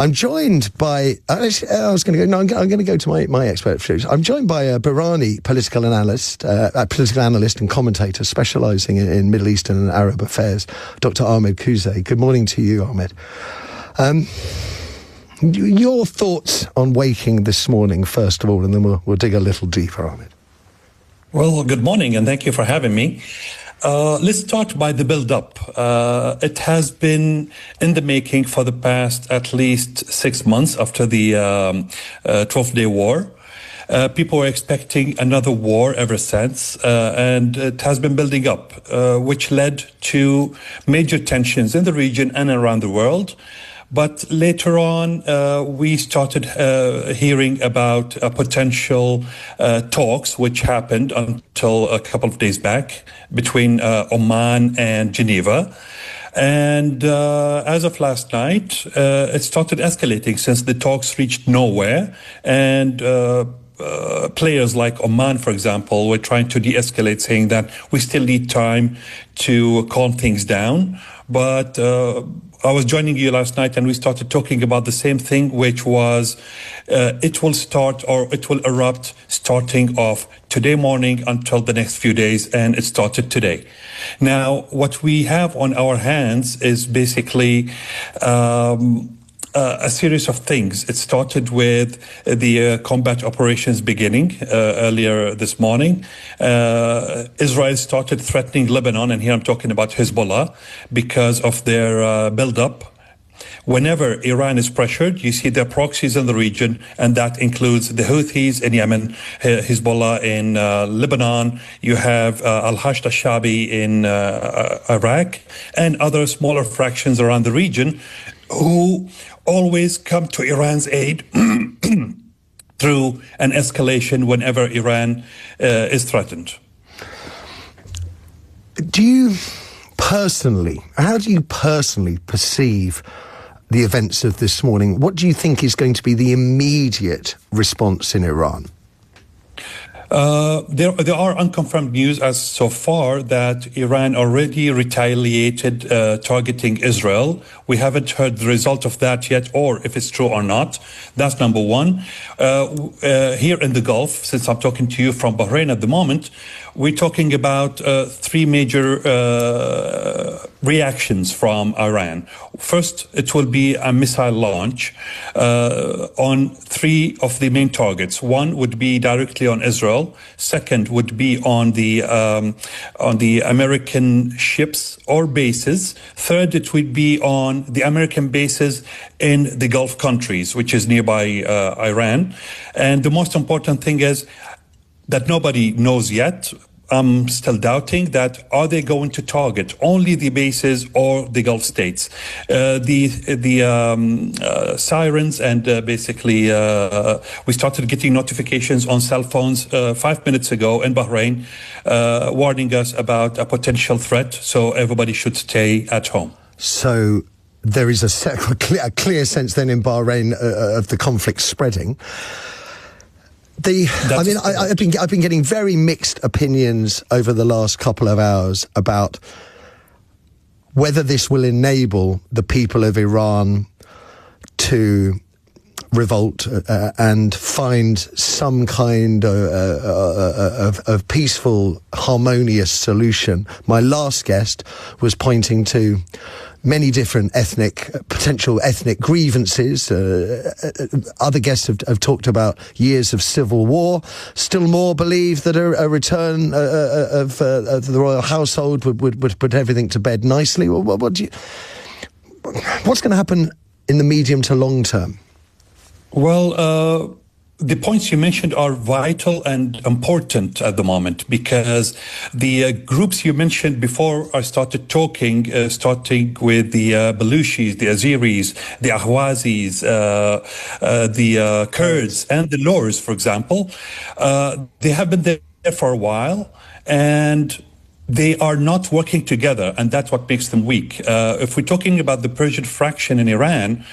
I'm joined by. Actually, I was going to go. No, I'm going to go to my expert views. I'm joined by a Bahraini political analyst and commentator specialising in Middle Eastern and Arab affairs, Dr. Ahmed Khuzaie. Good morning to you, Ahmed. Your thoughts on waking this morning, first of all, and then we'll dig a little deeper, Ahmed. Well, good morning, and thank you for having me. Let's start by the build-up. It has been in the making for the past at least 6 months after the 12-day war. People were expecting another war ever since, and it has been building up, which led to major tensions in the region and around the world. But later on, we started hearing about potential talks, which happened until a couple of days back between Oman and Geneva. And as of last night, it started escalating since the talks reached nowhere. And players like Oman, for example, were trying to de-escalate, saying that we still need time to calm things down. But I was joining you last night and we started talking about the same thing, which was it will start or it will erupt starting off today morning until the next few days, and it started today. Now, what we have on our hands is basically a series of things. It started with the combat operations beginning earlier this morning. Israel started threatening Lebanon, and here I'm talking about Hezbollah, because of their build-up. Whenever Iran is pressured, you see their proxies in the region, and that includes the Houthis in Yemen, Hezbollah in Lebanon, you have Al-Hashd al-Shabi in Iraq, and other smaller fractions around the region who always come to Iran's aid through an escalation whenever Iran is threatened. How do you personally perceive the events of this morning? What do you think is going to be the immediate response in Iran? There are unconfirmed news as so far that Iran already retaliated targeting Israel. We haven't heard the result of that yet, or if it's true or not. That's number one. Here in the Gulf, since I'm talking to you from Bahrain at the moment, we're talking about three major reactions from Iran. First, it will be a missile launch on three of the main targets. One would be directly on Israel. Second would be on the American ships or bases. Third, it would be on the American bases in the Gulf countries, which is nearby Iran. And the most important thing is that nobody knows yet. I'm still doubting that are they going to target only the bases or the Gulf states? The sirens and basically we started getting notifications on cell phones 5 minutes ago in Bahrain warning us about a potential threat, so everybody should stay at home. So there is a clear sense then in Bahrain of the conflict spreading. I've been getting very mixed opinions over the last couple of hours about whether this will enable the people of Iran to revolt and find some kind of peaceful, harmonious solution. My last guest was pointing to many different potential ethnic grievances. Other guests have talked about years of civil war. Still more believe that a return of the royal household would put everything to bed nicely. What's going to happen in the medium to long term? Well, the points you mentioned are vital and important at the moment, because the groups you mentioned before I started talking, starting with the Baluchis, the Azeris, the Ahwazis, the Kurds, and the Lurs, for example, they have been there for a while, and they are not working together, and that's what makes them weak. If we're talking about the Persian fraction in Iran,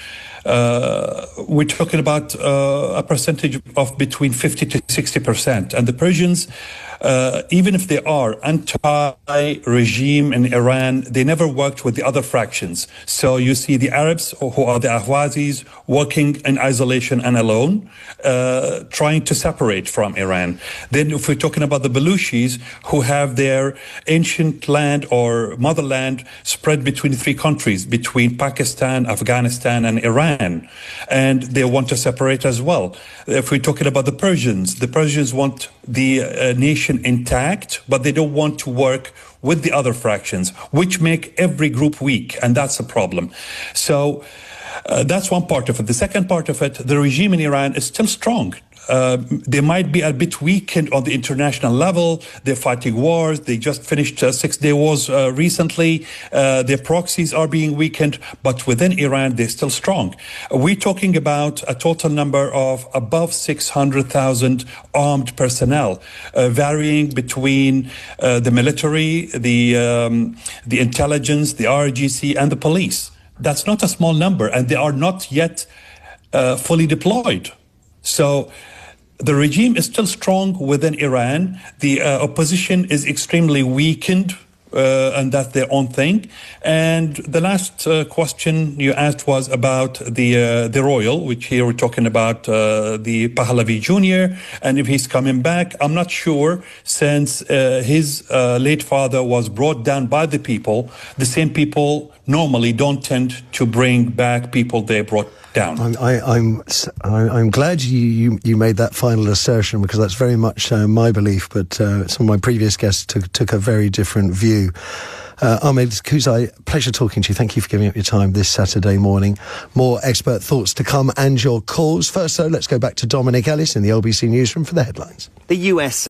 we're talking about a percentage of between 50 to 60%. And the Persians, even if they are anti-regime in Iran, they never worked with the other fractions. So you see the Arabs, who are the Ahwazis, working in isolation and alone, trying to separate from Iran. Then if we're talking about the Baluchis, who have their ancient land or motherland spread between three countries, between Pakistan, Afghanistan, and Iran, and they want to separate as well. If we're talking about the Persians want the nation intact, but they don't want to work with the other fractions, which make every group weak, and that's a problem. So that's one part of it. The second part of it, the regime in Iran is still strong. They might be a bit weakened on the international level. They're fighting wars. They just finished 6-day wars recently. Their proxies are being weakened, but within Iran, they're still strong. We're talking about a total number of above 600,000 armed personnel, varying between the military, the intelligence, the RGC, and the police. That's not a small number, and they are not yet fully deployed. So the regime is still strong within Iran. The opposition is extremely weakened, and that's their own thing. And the last question you asked was about the royal, which here we're talking about the Pahlavi Jr. And if he's coming back, I'm not sure, since his late father was brought down by the people. The same people normally don't tend to bring back people they brought down. I'm glad you made that final assertion, because that's very much my belief, but some of my previous guests took a very different view. Ahmed Khuzaie, pleasure talking to you. Thank you for giving up your time this Saturday morning. More expert thoughts to come and your calls. First, though, let's go back to Dominic Ellis in the LBC Newsroom for the headlines. The US